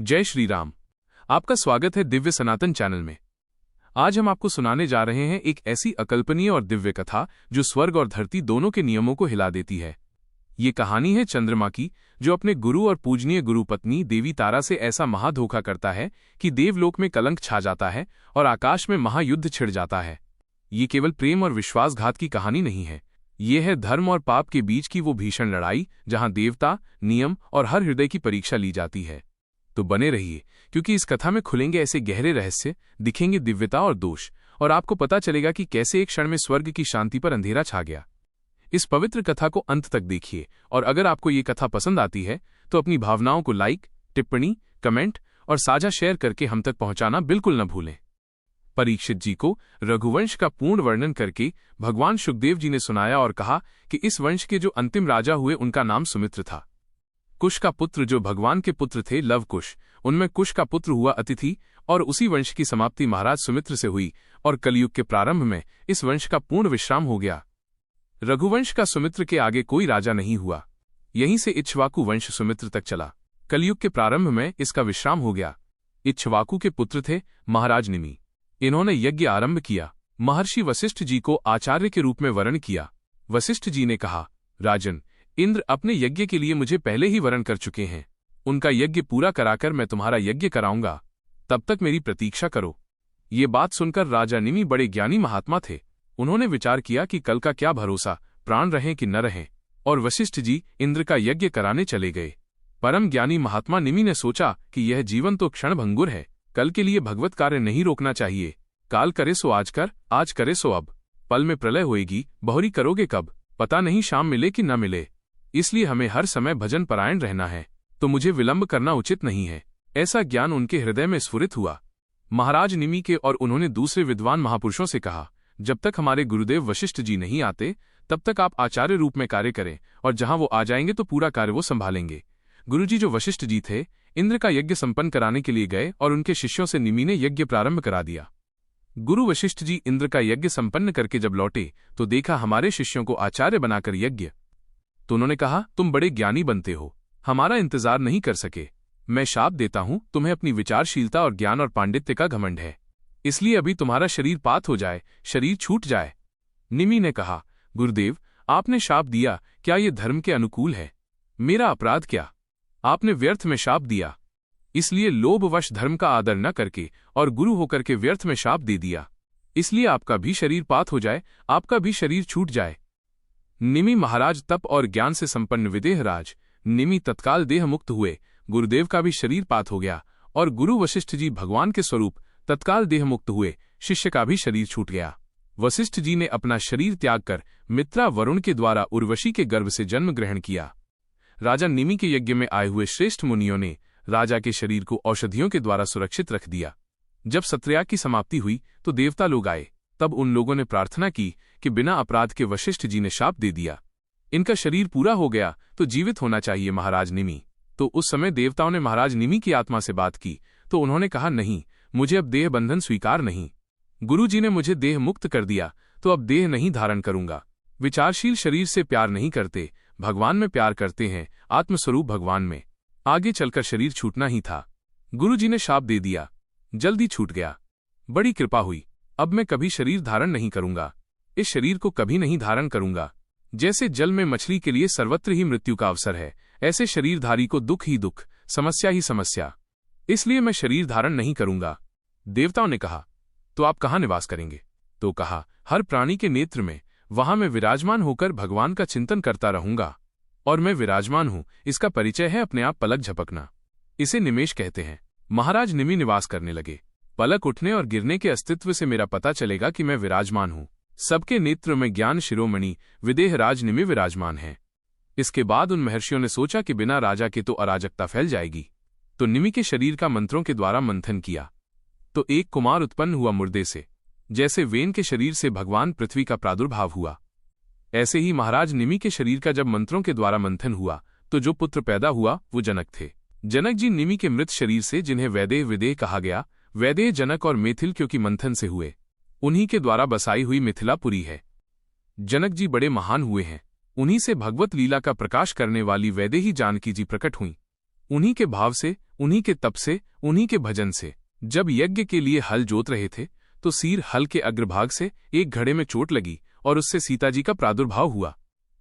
जय श्री राम। आपका स्वागत है दिव्य सनातन चैनल में। आज हम आपको सुनाने जा रहे हैं एक ऐसी अकल्पनीय और दिव्य कथा जो स्वर्ग और धरती दोनों के नियमों को हिला देती है। ये कहानी है चंद्रमा की, जो अपने गुरु और पूजनीय गुरु पत्नी देवी तारा से ऐसा महाधोखा करता है कि देवलोक में कलंक छा जाता है और आकाश में महायुद्ध छिड़ जाता है। ये केवल प्रेम और विश्वासघात की कहानी नहीं है, ये है धर्म और पाप के बीच की वो भीषण लड़ाई जहां देवता, नियम और हर हृदय की परीक्षा ली जाती है। तो बने रहिए, क्योंकि इस कथा में खुलेंगे ऐसे गहरे रहस्य, दिखेंगे दिव्यता और दोष, और आपको पता चलेगा कि कैसे एक क्षण में स्वर्ग की शांति पर अंधेरा छा गया। इस पवित्र कथा को अंत तक देखिए, और अगर आपको ये कथा पसंद आती है तो अपनी भावनाओं को लाइक, टिप्पणी, कमेंट और साझा शेयर करके हम तक पहुंचाना बिल्कुल न भूलें। परीक्षित जी को रघुवंश का पूर्ण वर्णन करके भगवान शुकदेव जी ने सुनाया और कहा कि इस वंश के जो अंतिम राजा हुए उनका नाम सुमित्र था। कुश का पुत्र जो भगवान के पुत्र थे लव कुश, उनमें कुश का पुत्र हुआ अतिथि, और उसी वंश की समाप्ति महाराज सुमित्र से हुई, और कलयुग के प्रारंभ में इस वंश का पूर्ण विश्राम हो गया। रघुवंश का सुमित्र के आगे कोई राजा नहीं हुआ, यहीं से इक्ष्वाकु वंश सुमित्र तक चला। कलयुग के प्रारंभ में इसका विश्राम हो गया। इक्ष्वाकु के पुत्र थे महाराज निमि। इन्होंने यज्ञ आरंभ किया। महर्षि वशिष्ठ जी को आचार्य के रूप में वरण किया। वशिष्ठ जी ने कहा, राजन, इंद्र अपने यज्ञ के लिए मुझे पहले ही वरण कर चुके हैं। उनका यज्ञ पूरा कराकर मैं तुम्हारा यज्ञ कराऊंगा, तब तक मेरी प्रतीक्षा करो। ये बात सुनकर राजा निमि बड़े ज्ञानी महात्मा थे। उन्होंने विचार किया कि कल का क्या भरोसा, प्राण रहें कि न रहें, और वशिष्ठ जी इंद्र का यज्ञ कराने चले गए। परम ज्ञानी महात्मा निमि ने सोचा कि यह जीवन तो क्षणभंगुर है, कल के लिए भगवत कार्य नहीं रोकना चाहिए। काल करे सो आज कर, आज करे सो अब। पल में प्रलय होएगी, बहुरी करोगे कब, पता नहीं शाम मिले कि न मिले। इसलिए हमें हर समय भजन परायण रहना है, तो मुझे विलंब करना उचित नहीं है। ऐसा ज्ञान उनके हृदय में स्फुरित हुआ। महाराज निमि के और उन्होंने दूसरे विद्वान महापुरुषों से कहा, जब तक हमारे गुरुदेव वशिष्ठ जी नहीं आते तब तक आप आचार्य रूप में कार्य करें, और जहां वो आ जाएंगे तो पूरा कार्य वो संभालेंगे। गुरुजी जो वशिष्ठ जी थे, इंद्र का यज्ञ संपन्न कराने के लिए गए और उनके शिष्यों से निमि ने यज्ञ प्रारंभ करा दिया। गुरु वशिष्ठ जी इंद्र का यज्ञ संपन्न करके जब लौटे तो देखा हमारे शिष्यों को आचार्य बनाकर यज्ञ। तो उन्होंने कहा, तुम बड़े ज्ञानी बनते हो, हमारा इंतजार नहीं कर सके। मैं शाप देता हूं, तुम्हें अपनी विचारशीलता और ज्ञान और पांडित्य का घमंड है, इसलिए अभी तुम्हारा शरीर पात हो जाए, शरीर छूट जाए। निमि ने कहा, गुरुदेव, आपने शाप दिया, क्या ये धर्म के अनुकूल है? मेरा अपराध क्या? आपने व्यर्थ में शाप दिया, इसलिए लोभवश धर्म का आदर न करके और गुरु होकर के व्यर्थ में शाप दे दिया, इसलिए आपका भी शरीर पात हो जाए, आपका भी शरीर छूट जाए। निमि महाराज तप और ज्ञान से संपन्न विदेहराज। निमि तत्काल देह मुक्त हुए, गुरुदेव का भी शरीर पात हो गया, और गुरु वशिष्ठ जी भगवान के स्वरूप तत्काल देह मुक्त हुए, शिष्य का भी शरीर छूट गया। वशिष्ठ जी ने अपना शरीर त्याग कर मित्रा वरुण के द्वारा उर्वशी के गर्भ से जन्म ग्रहण किया। राजा निमि के यज्ञ में आए हुए श्रेष्ठ मुनियों ने राजा के शरीर को औषधियों के द्वारा सुरक्षित रख दिया। जब सत्रयाग की समाप्ति हुई तो देवता लोग आए, तब उन लोगों ने प्रार्थना की कि बिना अपराध के वशिष्ठ जी ने शाप दे दिया, इनका शरीर पूरा हो गया तो जीवित होना चाहिए महाराज निमि। तो उस समय देवताओं ने महाराज निमि की आत्मा से बात की, तो उन्होंने कहा, नहीं, मुझे अब देह बंधन स्वीकार नहीं। गुरु जी ने मुझे देह मुक्त कर दिया, तो अब देह नहीं धारण करूंगा। विचारशील शरीर से प्यार नहीं करते, भगवान में प्यार करते हैं, आत्मस्वरूप भगवान में। आगे चलकर शरीर छूटना ही था। गुरु जी ने शाप दे दिया, जल्दी छूट गया, बड़ी कृपा हुई। अब मैं कभी शरीर धारण नहीं करूंगा, इस शरीर को कभी नहीं धारण करूंगा। जैसे जल में मछली के लिए सर्वत्र ही मृत्यु का अवसर है, ऐसे शरीरधारी को दुख ही दुख, समस्या ही समस्या, इसलिए मैं शरीर धारण नहीं करूंगा। देवताओं ने कहा, तो आप कहाँ निवास करेंगे? तो कहा, हर प्राणी के नेत्र में, वहां मैं विराजमान होकर भगवान का चिंतन करता रहूंगा। और मैं विराजमान हूं, इसका परिचय है अपने आप पलक झपकना, इसे निमेष कहते हैं। महाराज निमि निवास करने लगे। पलक उठने और गिरने के अस्तित्व से मेरा पता चलेगा कि मैं विराजमान हूं। सबके नेत्र में ज्ञान शिरोमणि विदेहराज निमि विराजमान है। इसके बाद उन महर्षियों ने सोचा कि बिना राजा के तो अराजकता फैल जाएगी, तो निमि के शरीर का मंत्रों के द्वारा मंथन किया, तो एक कुमार उत्पन्न हुआ मुर्दे से। जैसे वेन के शरीर से भगवान पृथ्वी का प्रादुर्भाव हुआ, ऐसे ही महाराज निमि के शरीर का जब मंत्रों के द्वारा मंथन हुआ तो जो पुत्र पैदा हुआ वो जनक थे। जनक जी निमि के मृत शरीर से, जिन्हें वैदेह विदेह कहा गया, वैदेह जनक और मेथिल क्योंकि मंथन से हुए, उन्हीं के द्वारा बसाई हुई मिथिलापुरी है। जनक जी बड़े महान हुए हैं, उन्हीं से भगवत लीला का प्रकाश करने वाली वैदेही जानकी जी प्रकट हुईं। उन्हीं के भाव से उन्हीं के तप से, उन्हीं के भजन से। जब यज्ञ के लिए हल जोत रहे थे तो सीर हल के अग्रभाग से एक घड़े में चोट लगी और उससे सीता जी का प्रादुर्भाव हुआ।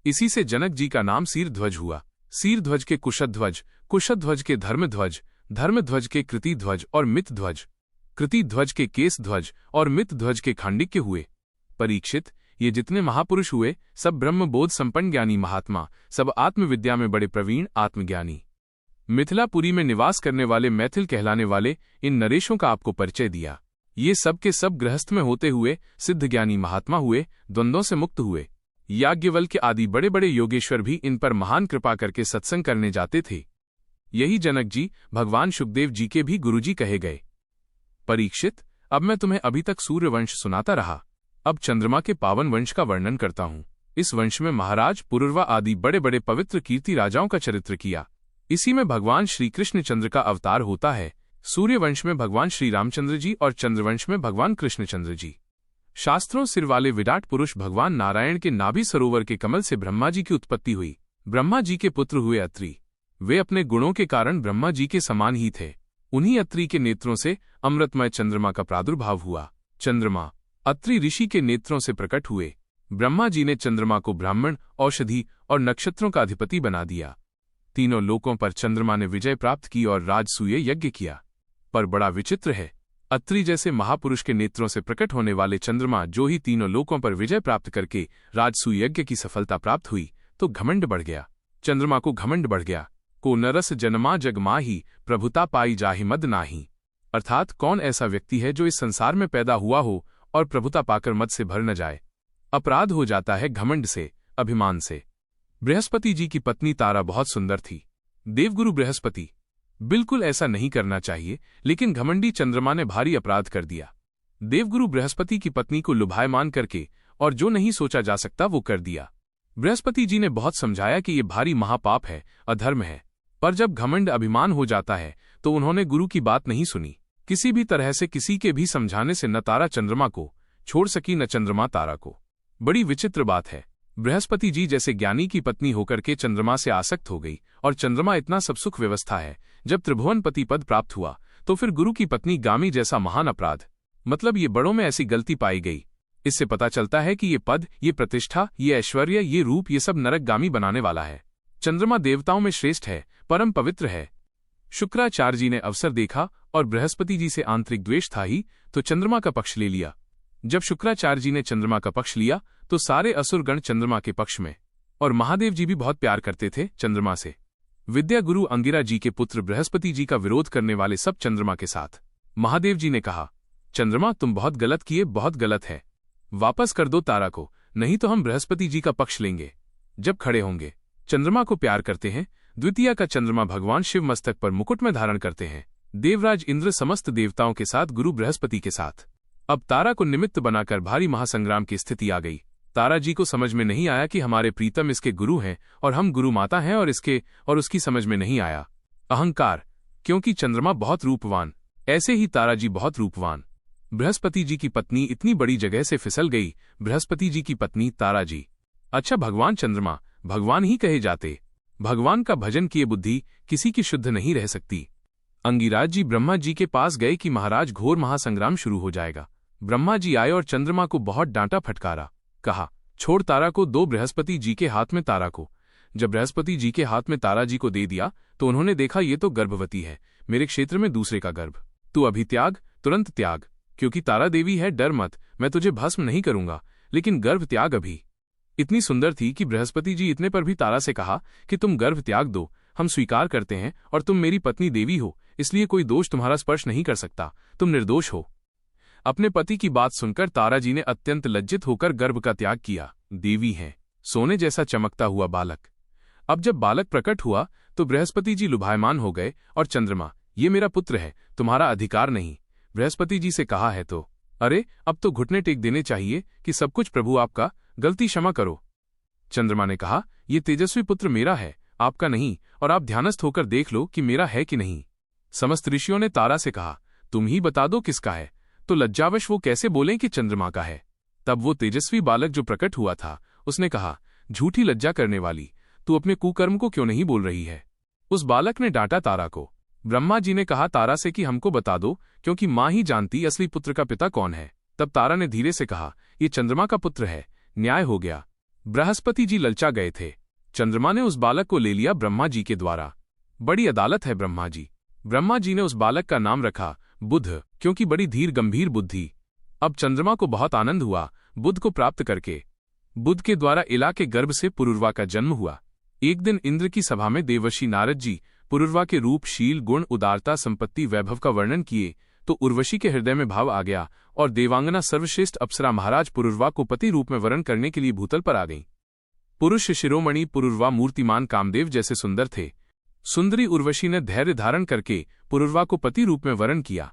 इसी से जनक जी का नाम सीर ध्वज हुआ। सीर ध्वज के कुशध्वज, कुशध्वज के धर्मध्वज, धर्मध्वज के कृतिध्वज और मितध्वज, कृतिध्वज के केसध्वज और मितध्वज के खांडिक्य हुए। परीक्षित, ये जितने महापुरुष हुए सब ब्रह्मबोध संपन्न ज्ञानी महात्मा, सब आत्मविद्या में बड़े प्रवीण आत्मज्ञानी। मिथिलापुरी में निवास करने वाले मैथिल कहलाने वाले इन नरेशों का आपको परिचय दिया। ये सब के सब गृहस्थ में होते हुए सिद्ध ज्ञानी महात्मा हुए, द्वंद्वों से मुक्त हुए। याज्ञवल्क्य आदि बड़े बड़े योगेश्वर भी इन पर महान कृपा करके सत्संग करने जाते थे। यही जनक जी भगवान शुकदेव जी के भी गुरुजी कहे गए। परीक्षित, अब मैं तुम्हें अभी तक सूर्यवंश सुनाता रहा, अब चंद्रमा के पावन वंश का वर्णन करता हूँ। इस वंश में महाराज पुरुरवा आदि बड़े बड़े पवित्र कीर्ति राजाओं का चरित्र किया। इसी में भगवान श्री कृष्ण चंद्र का अवतार होता है। सूर्यवंश में भगवान श्री रामचंद्र जी और चंद्रवंश में भगवान कृष्णचंद्र जी। शास्त्रों सिर वाले विराट पुरुष भगवान नारायण के नाभि सरोवर के कमल से ब्रह्मा जी की उत्पत्ति हुई। ब्रह्मा जी के पुत्र हुए अत्रि। वे अपने गुणों के कारण ब्रह्मा जी के समान ही थे। उन्हीं अत्रि के नेत्रों से अमृतमय चंद्रमा का प्रादुर्भाव हुआ। चंद्रमा अत्रि ऋषि के नेत्रों से प्रकट हुए। ब्रह्मा जी ने चंद्रमा को ब्राह्मण, औषधि और नक्षत्रों का अधिपति बना दिया। तीनों लोकों पर चंद्रमा ने विजय प्राप्त की और राजसूय यज्ञ किया। पर बड़ा विचित्र है, अत्रि जैसे महापुरुष के नेत्रों से प्रकट होने वाले चंद्रमा जो ही तीनों लोकों पर विजय प्राप्त करके राजसूय यज्ञ की सफलता प्राप्त हुई तो घमंड बढ़ गया। चंद्रमा को घमंड बढ़ गया। को नरस जन्मा जग माही, प्रभुता पाई जाहि मद नाही। अर्थात कौन ऐसा व्यक्ति है जो इस संसार में पैदा हुआ हो और प्रभुता पाकर मद से भर न जाए। अपराध हो जाता है घमंड से, अभिमान से। बृहस्पति जी की पत्नी तारा बहुत सुंदर थी। देवगुरु बृहस्पति, बिल्कुल ऐसा नहीं करना चाहिए, लेकिन घमंडी चंद्रमा ने भारी अपराध कर दिया। देवगुरु बृहस्पति की पत्नी को लुभायमान करके और जो नहीं सोचा जा सकता वो कर दिया। बृहस्पति जी ने बहुत समझाया कि ये भारी महापाप है, अधर्म है, पर जब घमंड अभिमान हो जाता है तो उन्होंने गुरु की बात नहीं सुनी। किसी भी तरह से किसी के भी समझाने से न तारा चंद्रमा को छोड़ सकी न चंद्रमा तारा को। बड़ी विचित्र बात है। बृहस्पति जी जैसे ज्ञानी की पत्नी होकर के चंद्रमा से आसक्त हो गई और चंद्रमा इतना सब सुख व्यवस्था है। जब त्रिभुवनपति पद प्राप्त हुआ तो फिर गुरु की पत्नी गामी जैसा महान अपराध, मतलब ये बड़ों में ऐसी गलती पाई गई। इससे पता चलता है कि ये पद, ये प्रतिष्ठा, ये ऐश्वर्य, ये रूप, ये सब नरकगामी बनाने वाला है। चंद्रमा देवताओं में श्रेष्ठ है, परम पवित्र है। शुक्राचार्य जी ने अवसर देखा और बृहस्पति जी से आंतरिक द्वेष था ही तो चंद्रमा का पक्ष ले लिया। जब शुक्राचार्य जी ने चंद्रमा का पक्ष लिया तो सारे असुरगण चंद्रमा के पक्ष में, और महादेव जी भी बहुत प्यार करते थे चंद्रमा से। विद्या गुरु अंगिरा जी के पुत्र बृहस्पति जी का विरोध करने वाले सब चंद्रमा के साथ। महादेव जी ने कहा, चंद्रमा तुम बहुत गलत किए, बहुत गलत है, वापस कर दो तारा को, नहीं तो हम बृहस्पति जी का पक्ष लेंगे। जब खड़े होंगे, चंद्रमा को प्यार करते हैं। द्वितीया का चंद्रमा भगवान शिव मस्तक पर मुकुट में धारण करते हैं। देवराज इंद्र समस्त देवताओं के साथ, गुरु बृहस्पति के साथ। अब तारा को निमित्त बनाकर भारी महासंग्राम की स्थिति आ गई। तारा जी को समझ में नहीं आया कि हमारे प्रीतम इसके गुरु हैं और हम गुरु माता हैं, और उसकी समझ में नहीं आया अहंकार, क्योंकि चंद्रमा बहुत रूपवान, ऐसे ही तारा जी बहुत रूपवान। बृहस्पति जी की पत्नी इतनी बड़ी जगह से फिसल गई। बृहस्पति जी की पत्नी तारा जी। अच्छा, भगवान चंद्रमा भगवान ही कहे जाते। भगवान का भजन किए बुद्धि किसी की शुद्ध नहीं रह सकती। अंगिराज जी ब्रह्मा जी के पास गए कि महाराज घोर महासंग्राम शुरू हो जाएगा। ब्रह्मा जी आए और चंद्रमा को बहुत डांटा फटकारा। कहा, छोड़ तारा को, दो बृहस्पति जी के हाथ में तारा को। जब बृहस्पति जी के हाथ में तारा जी को दे दिया तो उन्होंने देखा ये तो गर्भवती है, मेरे क्षेत्र में दूसरे का गर्भ। तू अभी त्याग, तुरंत त्याग, क्योंकि तारा देवी है, डर मत, मैं तुझे भस्म नहीं करूंगा, लेकिन गर्भ त्याग अभी। इतनी सुंदर थी कि बृहस्पति जी इतने पर भी तारा से कहा कि तुम गर्भ त्याग दो, हम स्वीकार करते हैं, और तुम मेरी पत्नी देवी हो, इसलिए कोई दोष तुम्हारा स्पर्श नहीं कर सकता, तुम निर्दोष हो। अपने पति की बात सुनकर तारा जी ने अत्यंत लज्जित होकर गर्भ का त्याग किया। देवी हैं, सोने जैसा चमकता हुआ बालक। अब जब बालक प्रकट हुआ तो बृहस्पति जी लुभायमान हो गए और चंद्रमा, ये मेरा पुत्र है, तुम्हारा अधिकार नहीं। बृहस्पति जी से कहा है तो, अरे अब तो घुटने टेक देने चाहिए कि सब कुछ प्रभु आपका, गलती क्षमा करो। चंद्रमा ने कहा, ये तेजस्वी पुत्र मेरा है, आपका नहीं, और आप ध्यानस्थ होकर देख लो कि मेरा है कि नहीं। समस्त ऋषियों ने तारा से कहा, तुम ही बता दो किसका है। तो लज्जावश वो कैसे बोलें कि चंद्रमा का है। तब वो तेजस्वी बालक जो प्रकट हुआ था उसने कहा, झूठी लज्जा करने वाली, तू अपने कुकर्म को क्यों नहीं बोल रही है। उस बालक ने डांटा तारा को। ब्रह्मा जी ने कहा तारा से कि हमको बता दो, क्योंकि माँ ही जानती असली पुत्र का पिता कौन है। तब तारा ने धीरे से कहा, ये चंद्रमा का पुत्र है। न्याय हो गया। बृहस्पति जी ललचा गए थे। चंद्रमा ने उस बालक को ले लिया ब्रह्मा जी के द्वारा। बड़ी अदालत है ब्रह्मा जी। ब्रह्मा जी ने उस बालक का नाम रखा बुध, क्योंकि बड़ी धीर गंभीर बुद्धि। अब चंद्रमा को बहुत आनंद हुआ बुध को प्राप्त करके। बुध के द्वारा इला के गर्भ से पुरुरवा का जन्म हुआ। एक दिन इंद्र की सभा में देवर्षि नारद जी पुरुरवा के रूप, शील, गुण, उदारता, संपत्ति, वैभव का वर्णन किए तो उर्वशी के हृदय में भाव आ गया और देवांगना सर्वश्रेष्ठ अप्सरा महाराज पुरुरवा को पति रूप में वरण करने के लिए भूतल पर आ गईं। पुरुष शिरोमणि पुरुरवा मूर्तिमान कामदेव जैसे सुंदर थे। सुंदरी उर्वशी ने धैर्य धारण करके पुरुरवा को पति रूप में वरण किया।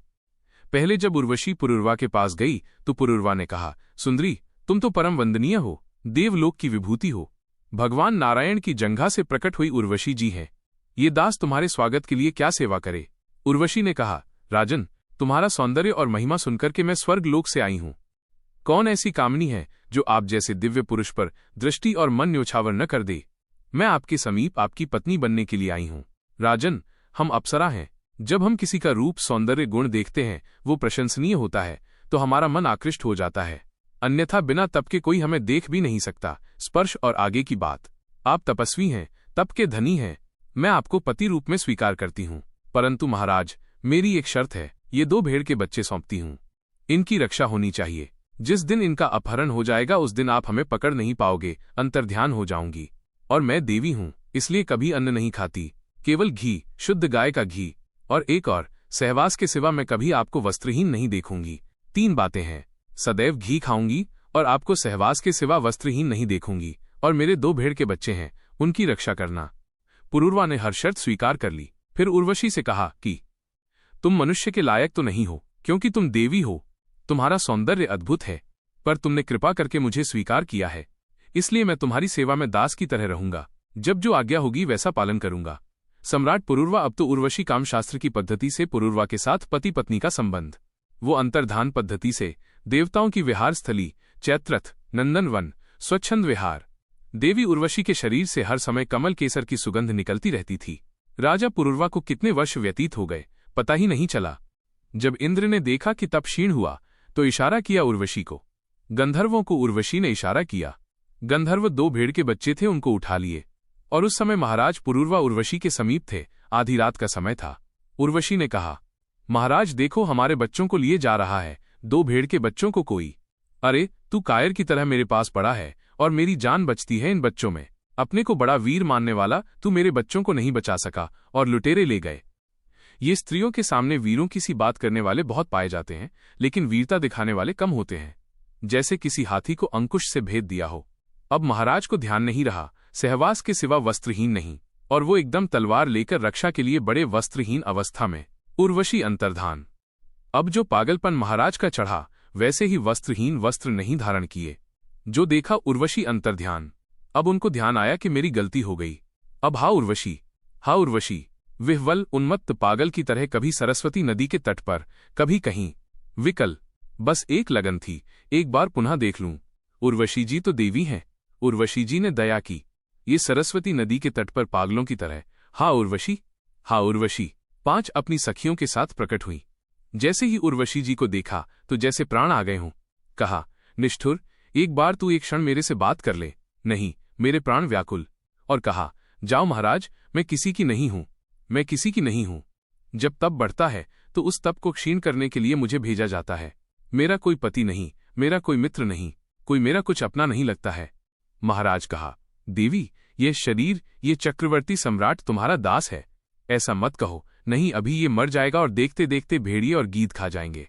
पहले जब उर्वशी पुरुरवा के पास गई तो पुरुरवा ने कहा, सुंदरी, तुम तो परम वंदनीय हो, देवलोक की विभूति हो, भगवान नारायण की जंघा से प्रकट हुई उर्वशी जी हैं। ये दास तुम्हारे स्वागत के लिए क्या सेवा करे। उर्वशी ने कहा, राजन, तुम्हारा सौंदर्य और महिमा सुनकर के मैं स्वर्ग लोक से आई हूं। कौन ऐसी कामनी है जो आप जैसे दिव्य पुरुष पर दृष्टि और मन न्योछावर न कर दे। मैं आपके समीप आपकी पत्नी बनने के लिए आई हूं। राजन, हम अप्सरा हैं। जब हम किसी का रूप, सौंदर्य, गुण देखते हैं, वो प्रशंसनीय होता है तो हमारा मन आकृष्ट हो जाता है। अन्यथा बिना तप के कोई हमें देख भी नहीं सकता। स्पर्श और आगे की बात। आप तपस्वी हैं, तप के धनी हैं। मैं आपको पति रूप में स्वीकार करती हूं, परंतु महाराज, मेरी एक शर्त है। ये 2 भेड़ के बच्चे सौंपती हूं। इनकी रक्षा होनी चाहिए। जिस दिन इनका अपहरण हो जाएगा उस दिन आप हमें पकड़ नहीं पाओगे, अंतर्ध्यान हो जाऊंगी। और मैं देवी हूं, इसलिए कभी अन्न नहीं खाती, केवल घी, शुद्ध गाय का घी। और एक और, सहवास के सिवा मैं कभी आपको वस्त्रहीन नहीं देखूंगी। 3 बातें हैं, सदैव घी खाऊंगी और आपको सहवास के सिवा वस्त्रहीन नहीं देखूंगी। और मेरे 2 भेड़ के बच्चे हैं, उनकी रक्षा करना। पुरुरवा ने हर शर्त स्वीकार कर ली। फिर उर्वशी से कहा कि तुम मनुष्य के लायक तो नहीं हो, क्योंकि तुम देवी हो। तुम्हारा सौंदर्य अद्भुत है, पर तुमने कृपा करके मुझे स्वीकार किया है, इसलिए मैं तुम्हारी सेवा में दास की तरह रहूंगा। जब जो आज्ञा होगी वैसा पालन करूंगा। सम्राट पुरुरवा, अब तो उर्वशी कामशास्त्र की पद्धति से पुरुरवा के साथ पति पत्नी का संबंध, वो अंतर्धान पद्धति से देवताओं की विहार स्थली, चैत्रथ, नंदनवन, स्वच्छंद विहार। देवी उर्वशी के शरीर से हर समय कमल केसर की सुगंध निकलती रहती थी। राजा पुरुरवा को कितने वर्ष व्यतीत हो गए पता ही नहीं चला। जब इंद्र ने देखा कि तप क्षीण हुआ तो इशारा किया उर्वशी को। गंधर्वों को उर्वशी ने इशारा किया। गंधर्व 2 भेड़ के बच्चे थे, उनको उठा लिए। और उस समय महाराज पुरुरवा उर्वशी के समीप थे। आधी रात का समय था। उर्वशी ने कहा, महाराज देखो, हमारे बच्चों को लिए जा रहा है, 2 भेड़ के बच्चों को कोई। अरे, तू कायर की तरह मेरे पास पड़ा है और मेरी जान बचती है इन बच्चों में। अपने को बड़ा वीर मानने वाला तू मेरे बच्चों को नहीं बचा सका और लुटेरे ले गए। ये स्त्रियों के सामने वीरों की सी बात करने वाले बहुत पाए जाते हैं, लेकिन वीरता दिखाने वाले कम होते हैं। जैसे किसी हाथी को अंकुश से भेद दिया हो। अब महाराज को ध्यान नहीं रहा, सहवास के सिवा वस्त्रहीन नहीं, और वो एकदम तलवार लेकर रक्षा के लिए बड़े वस्त्रहीन अवस्था में। उर्वशी अंतर्धान। अब जो पागलपन महाराज का चढ़ा, वैसे ही वस्त्रहीन, वस्त्र नहीं धारण किए। जो देखा उर्वशी अंतर्ध्यान। अब उनको ध्यान आया कि मेरी गलती हो गई। अब हा उर्वशी, विह्वल उन्मत्त पागल की तरह कभी सरस्वती नदी के तट पर, कभी कहीं। विकल, बस एक लगन थी, एक बार पुनः देख लूं। उर्वशी जी तो देवी हैं। उर्वशी जी ने दया की। ये सरस्वती नदी के तट पर पागलों की तरह। हा उर्वशी 5 अपनी सखियों के साथ प्रकट हुई। जैसे ही उर्वशी जी को देखा तो जैसे प्राण आ गए हों। कहा, निष्ठुर, एक बार तू एक क्षण मेरे से बात कर ले। नहीं, मेरे प्राण व्याकुल। और कहा, जाओ महाराज, मैं किसी की नहीं हूं। जब तप बढ़ता है तो उस तप को क्षीण करने के लिए मुझे भेजा जाता है। मेरा कोई पति नहीं, मेरा कोई मित्र नहीं, कोई मेरा कुछ अपना नहीं लगता है। महाराज कहा, देवी, ये शरीर, ये चक्रवर्ती सम्राट तुम्हारा दास है। ऐसा मत कहो, नहीं, अभी ये मर जाएगा और देखते देखते भेड़िए और गीद खा जाएंगे।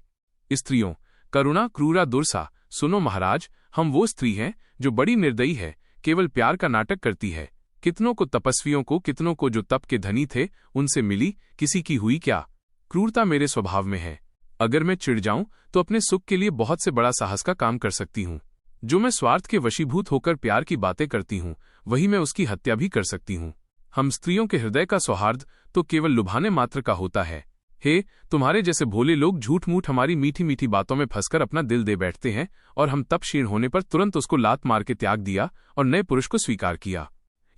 स्त्रियों, करुणा क्रूरा दुर्सा, सुनो महाराज, हम वो स्त्री हैं जो बड़ी निर्दयी है, केवल प्यार का नाटक करती है। कितनों को तपस्वियों को, कितनों को जो तप के धनी थे उनसे मिली, किसी की हुई क्या। क्रूरता मेरे स्वभाव में है। अगर मैं चिढ़ जाऊं तो अपने सुख के लिए बहुत से बड़ा साहस का काम कर सकती हूं। जो मैं स्वार्थ के वशीभूत होकर प्यार की बातें करती हूं, वही मैं उसकी हत्या भी कर सकती हूं। हम स्त्रियों के हृदय का सौहार्द तो केवल लुभाने मात्र का होता है। हे, तुम्हारे जैसे भोले लोग झूठ मूठ हमारी मीठी मीठी बातों में फंसकर अपना दिल दे बैठते हैं, और हम तप क्षीण होने पर तुरंत उसको लात मार के त्याग दिया और नए पुरुष को स्वीकार किया।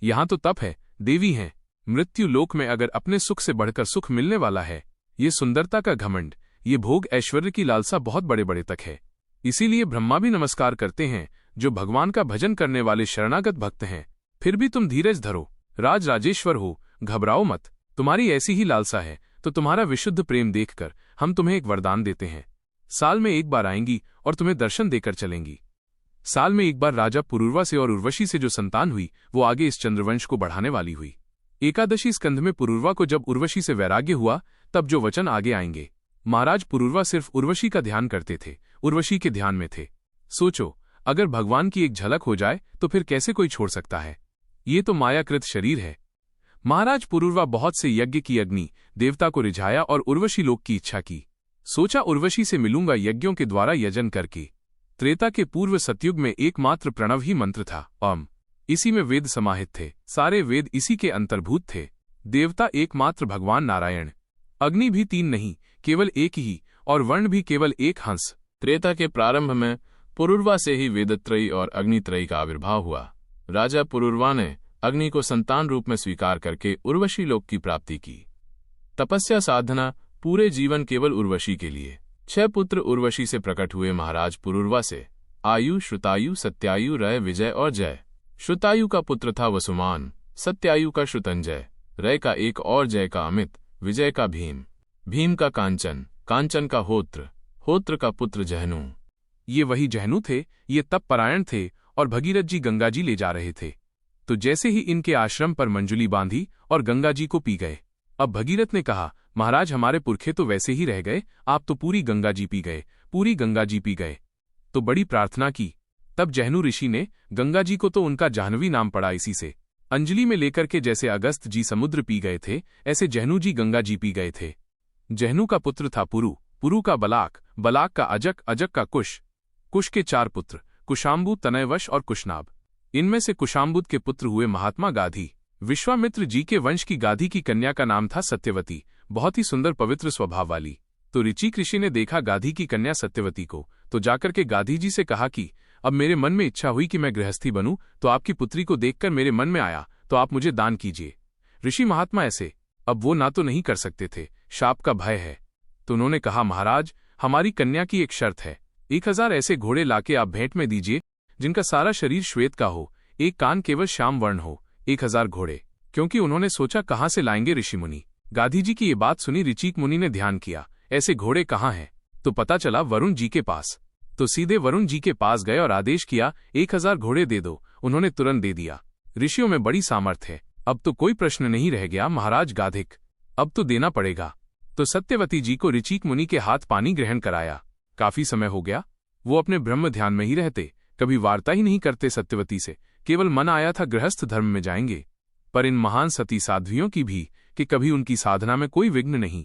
यहां तो तप है, देवी हैं। मृत्यु लोक में अगर अपने सुख से बढ़कर सुख मिलने वाला है, ये सुंदरता का घमंड, ये भोग ऐश्वर्य की लालसा बहुत बड़े बड़े तक है। इसीलिए ब्रह्मा भी नमस्कार करते हैं जो भगवान का भजन करने वाले शरणागत भक्त हैं। फिर भी तुम धीरज धरो, राज राजेश्वर हो, घबराओ मत। तुम्हारी ऐसी ही लालसा है तो तुम्हारा विशुद्ध प्रेम देखकर हम तुम्हें एक वरदान देते हैं। साल में एक बार आएंगी और तुम्हें दर्शन देकर चलेंगी। साल में एक बार राजा पुरूरवा से और उर्वशी से जो संतान हुई वो आगे इस चंद्रवंश को बढ़ाने वाली हुई। एकादशी स्कंध में पुरूरवा को जब उर्वशी से वैराग्य हुआ तब जो वचन आगे आएंगे। महाराज पुरूरवा सिर्फ उर्वशी का ध्यान करते थे, उर्वशी के ध्यान में थे। सोचो, अगर भगवान की एक झलक हो जाए तो फिर कैसे कोई छोड़ सकता है। ये तो मायाकृत शरीर है। महाराज पुरूरवा बहुत से यज्ञ की अग्नि देवता को रिझाया और उर्वशी लोक की इच्छा की। सोचा उर्वशी से मिलूंगा यज्ञों के द्वारा यजन करके। त्रेता के पूर्व सतयुग में एकमात्र प्रणव ही मंत्र था, ओम। इसी में वेद समाहित थे, सारे वेद इसी के अंतर्भूत थे। देवता एकमात्र भगवान नारायण। अग्नि भी तीन नहीं, केवल एक ही, और वर्ण भी केवल एक हंस। त्रेता के प्रारंभ में पुरूरवा से ही वेदत्रयी और अग्नित्रयी का आविर्भाव हुआ। राजा पुरूरवा ने अग्नि को संतान रूप में स्वीकार करके उर्वशी लोक की प्राप्ति की। तपस्या साधना पूरे जीवन केवल उर्वशी के लिए। 6 पुत्र उर्वशी से प्रकट हुए महाराज पुरूरवा से, आयु, श्रुतायु, सत्यायु, रय, विजय और जय। श्रुतायु का पुत्र था वसुमान, सत्यायु का श्रुतंजय, रय का एक और जय का अमित, विजय का भीम, भीम का कांचन, कांचन का होत्र, होत्र का पुत्र जहनु। ये वही जहनु थे, ये तप परायण थे और भगीरथ जी गंगा जी ले जा रहे थे। तो जैसे ही इनके आश्रम पर मंजुली बांधी और गंगा जी को पी गए। अब भगीरथ ने कहा, महाराज हमारे पुरखे तो वैसे ही रह गए, आप तो पूरी गंगा जी पी गए, पूरी गंगा जी पी गए। तो बड़ी प्रार्थना की। तब जहनु ऋषि ने, गंगा जी को तो उनका जाह्नवी नाम पड़ा इसी से। अंजलि में लेकर के जैसे अगस्त जी समुद्र पी गए थे, ऐसे जहनु जी गंगा जी पी गए थे। जहनु का पुत्र था पुरु, पुरु का बलाक, बलाक का अजक, अजक का कुश, कुश के 4 पुत्र, कुशाम्बु, तनयवश और कुशनाभ। इनमें से कुशाम्बुद के पुत्र हुए महात्मा गाधी। विश्वामित्र जी के वंश की गाधी की कन्या का नाम था सत्यवती, बहुत ही सुंदर पवित्र स्वभाव वाली। तो ऋचिक ऋषि ने देखा गाधी की कन्या सत्यवती को, तो जाकर के गाधी जी से कहा कि अब मेरे मन में इच्छा हुई कि मैं गृहस्थी बनूं, तो आपकी पुत्री को देखकर मेरे मन में आया, तो आप मुझे दान कीजिए। ऋषि महात्मा ऐसे अब वो ना तो नहीं कर सकते थे, शाप का भय है। तो उन्होंने कहा, महाराज हमारी कन्या की एक शर्त है, 1000 ऐसे घोड़े लाके आप भेंट में दीजिए जिनका सारा शरीर श्वेत का हो, एक कान केवल श्याम वर्ण हो। 1000 घोड़े। क्योंकि उन्होंने सोचा कहाँ से लाएंगे ऋषि मुनि। गाधी जी की ये बात सुनी ऋचिक मुनि ने ध्यान किया, ऐसे घोड़े कहाँ हैं? तो पता चला वरुण जी के पास। तो सीधे वरुण जी के पास गए और आदेश किया, 1000 घोड़े दे दो। उन्होंने तुरंत दे दिया। ऋषियों में बड़ी सामर्थ्य है, अब तो कोई प्रश्न नहीं रह गया महाराज गाधिक, अब तो देना पड़ेगा। तो सत्यवती जी को ऋचिक मुनि के हाथ पानी ग्रहण कराया। काफी समय हो गया, वो अपने ब्रह्म ध्यान में ही रहते, कभी वार्ता ही नहीं करते सत्यवती से, केवल मन आया था गृहस्थ धर्म में जाएंगे। पर इन महान सती साध्वियों की भी कि कभी उनकी साधना में कोई विघ्न नहीं।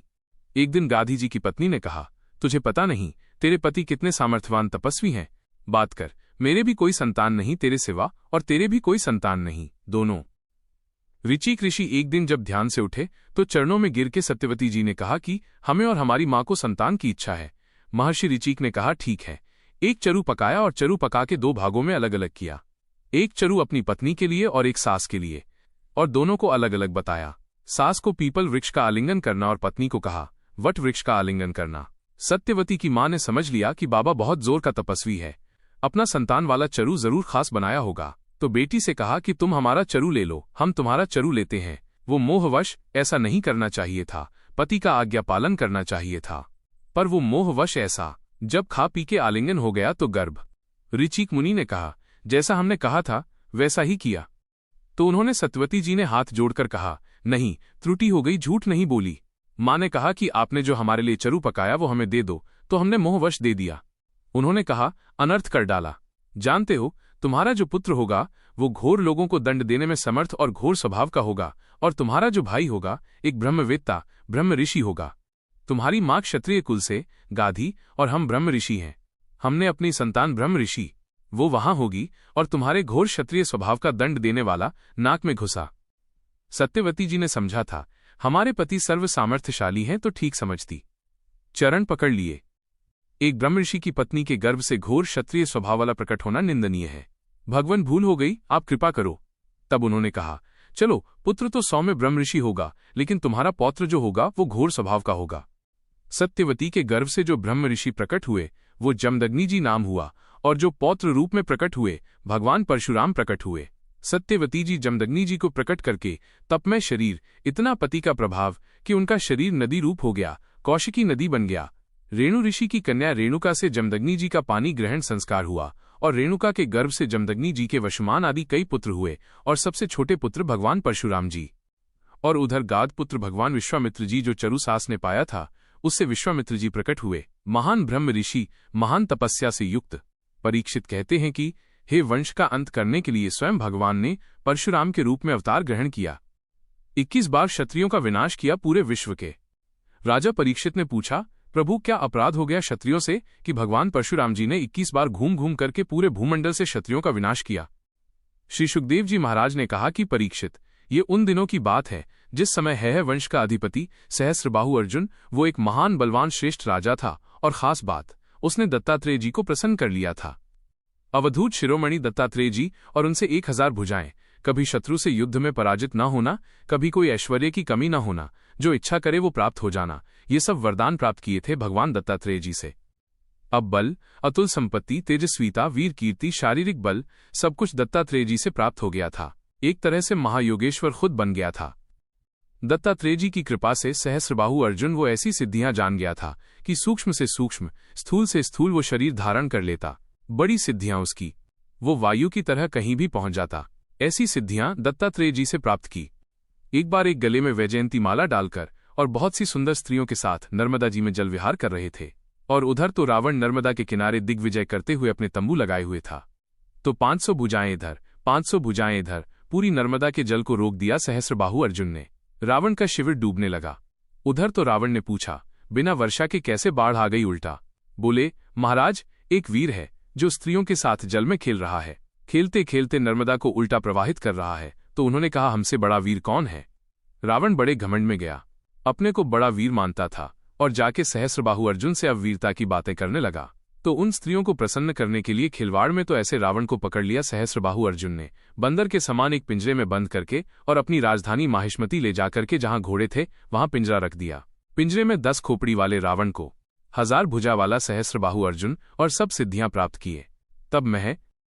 एक दिन गाधी जी की पत्नी ने कहा, तुझे पता नहीं तेरे पति कितने सामर्थ्यवान तपस्वी हैं, बात कर, मेरे भी कोई संतान नहीं तेरे सिवा और तेरे भी कोई संतान नहीं, दोनों। ऋचिक ऋषि एक दिन जब ध्यान से उठे तो चरणों में गिर के सत्यवती जी ने कहा कि हमें और हमारी मां को संतान की इच्छा है। महर्षि ऋचिक ने कहा, ठीक है। एक चरु पकाया और चरु पका के 2 भागों में अलग अलग किया, एक चरु अपनी पत्नी के लिए और एक सास के लिए, और दोनों को अलग अलग बताया। सास को पीपल वृक्ष का आलिंगन करना और पत्नी को कहा वट वृक्ष का आलिंगन करना। सत्यवती की मां ने समझ लिया कि बाबा बहुत जोर का तपस्वी है, अपना संतान वाला चरु जरूर खास बनाया होगा। तो बेटी से कहा कि तुम हमारा चरु ले लो, हम तुम्हारा चरु लेते हैं। वो मोहवश ऐसा नहीं करना चाहिए था, पति का आज्ञा पालन करना चाहिए था, पर वो मोहवश ऐसा। जब खा पी के आलिंगन हो गया तो गर्भ। ऋचिक मुनि ने कहा, जैसा हमने कहा था वैसा ही किया। तो उन्होंने सत्यवती जी ने हाथ जोड़कर कहा, नहीं, त्रुटि हो गई, झूठ नहीं बोली। मां ने कहा कि आपने जो हमारे लिए चरु पकाया वो हमें दे दो, तो हमने मोहवश दे दिया। उन्होंने कहा, अनर्थ कर डाला। जानते हो, तुम्हारा जो पुत्र होगा वो घोर लोगों को दंड देने में समर्थ और घोर स्वभाव का होगा, और तुम्हारा जो भाई होगा एक ब्रह्मवेत्ता ब्रह्म ऋषि होगा। तुम्हारी मां क्षत्रिय कुल से गाधी और हम ब्रह्म ऋषि हैं। हमने अपनी संतान ब्रह्म ऋषि, वो वहां होगी और तुम्हारे घोर क्षत्रिय स्वभाव का दंड देने वाला नाक में घुसा। सत्यवती जी ने समझा था हमारे पति सर्व सामर्थ्यशाली हैं तो ठीक समझती। चरण पकड़ लिए। एक ब्रह्म ऋषि की पत्नी के गर्भ से घोर क्षत्रिय स्वभाव वाला प्रकट होना निंदनीय है। भगवान भूल हो गई, आप कृपा करो। तब उन्होंने कहा, चलो, पुत्र तो सौम्य ब्रह्म ऋषि होगा, लेकिन तुम्हारा पौत्र जो होगा वो घोर स्वभाव का होगा। सत्यवती के गर्भ से जो ब्रह्म ऋषि प्रकट हुए वो जमदग्नि जी नाम हुआ, और जो पौत्र रूप में प्रकट हुए भगवान परशुराम प्रकट हुए। सत्यवती जी जमदग्नि जी को प्रकट करके तपमय शरीर, इतना पति का प्रभाव कि उनका शरीर नदी रूप हो गया, कौशिकी नदी बन गया। रेणु ऋषि की कन्या रेणुका से जमदग्नि जी का पानी ग्रहण संस्कार हुआ, और रेणुका के गर्भ से जमदग्नि जी के वशुमान आदि कई पुत्र हुए, और सबसे छोटे पुत्र भगवान परशुराम जी। और उधर गाद पुत्र भगवान विश्वामित्र जी जो चरुसास ने पाया था, उससे विश्वामित्र जी प्रकट हुए, महान ब्रह्म ऋषि, महान तपस्या से युक्त। परीक्षित कहते हैं कि हे वंश का अंत करने के लिए स्वयं भगवान ने परशुराम के रूप में अवतार ग्रहण किया। 21 बार क्षत्रियों का विनाश किया पूरे विश्व के। राजा परीक्षित ने पूछा, प्रभु क्या अपराध हो गया क्षत्रियों से कि भगवान परशुराम जी ने 21 बार घूम घूम करके पूरे भूमंडल से क्षत्रियों का विनाश किया। श्री सुखदेव जी महाराज ने कहा कि परीक्षित, ये उन दिनों की बात है जिस समय है वंश का अधिपति सहस्त्रबाहु अर्जुन, वो एक महान बलवान श्रेष्ठ राजा था, और खास बात, उसने दत्तात्रेय जी को प्रसन्न कर लिया था। अवधूत शिरोमणि दत्तात्रेय जी और उनसे 1000 भुजाएं, कभी शत्रु से युद्ध में पराजित न होना, कभी कोई ऐश्वर्य की कमी न होना, जो इच्छा करे वो प्राप्त हो जाना, ये सब वरदान प्राप्त किए थे भगवान दत्तात्रेय जी से। अब बल, अतुल संपत्ति, तेजस्वीता, वीर कीर्ति, शारीरिक बल सब कुछ दत्तात्रेय जी से प्राप्त हो गया था। एक तरह से महायोगेश्वर खुद बन गया था। दत्तात्रेय जी की कृपा से सहस्त्रबाहु अर्जुन वो ऐसी सिद्धियां जान गया था कि सूक्ष्म से सूक्ष्म, स्थूल से स्थूल वो शरीर धारण कर लेता। बड़ी सिद्धियां उसकी, वो वायु की तरह कहीं भी पहुंच जाता। ऐसी सिद्धियां दत्तात्रेय जी से प्राप्त की। एक बार एक गले में वैजयंती माला डालकर और बहुत सी सुंदर स्त्रियों के साथ नर्मदा जी में जल विहार कर रहे थे, और उधर तो रावण नर्मदा के किनारे दिग्विजय करते हुए अपने तंबू लगाए हुए था। तो 500 भुजाएं इधर, 500 भुजाएं इधर, पूरी नर्मदा के जल को रोक दिया सहस्त्रबाहु अर्जुन ने। रावण का शिविर डूबने लगा। उधर तो रावण ने पूछा, बिना वर्षा के कैसे बाढ़ आ गई उल्टा? बोले, महाराज, एक वीर है जो स्त्रियों के साथ जल में खेल रहा है, खेलते खेलते नर्मदा को उल्टा प्रवाहित कर रहा है। तो उन्होंने कहा, हमसे बड़ा वीर कौन है? रावण बड़े घमंड में गया, अपने को बड़ा वीर मानता था, और जाके सहस्त्रबाहु अर्जुन से अब वीरता की बातें करने लगा। तो उन स्त्रियों को प्रसन्न करने के लिए खिलवाड़ में तो ऐसे रावण को पकड़ लिया सहस्त्रबाहु अर्जुन ने, बंदर के समान एक पिंजरे में बंद करके, और अपनी राजधानी माहिष्मती ले जाकर के जहां घोड़े थे वहां पिंजरा रख दिया। पिंजरे में 10 खोपड़ी वाले रावण को 1000 भुजा वाला सहस्त्रबाहु अर्जुन और सब सिद्धियां प्राप्त किए। तब मैं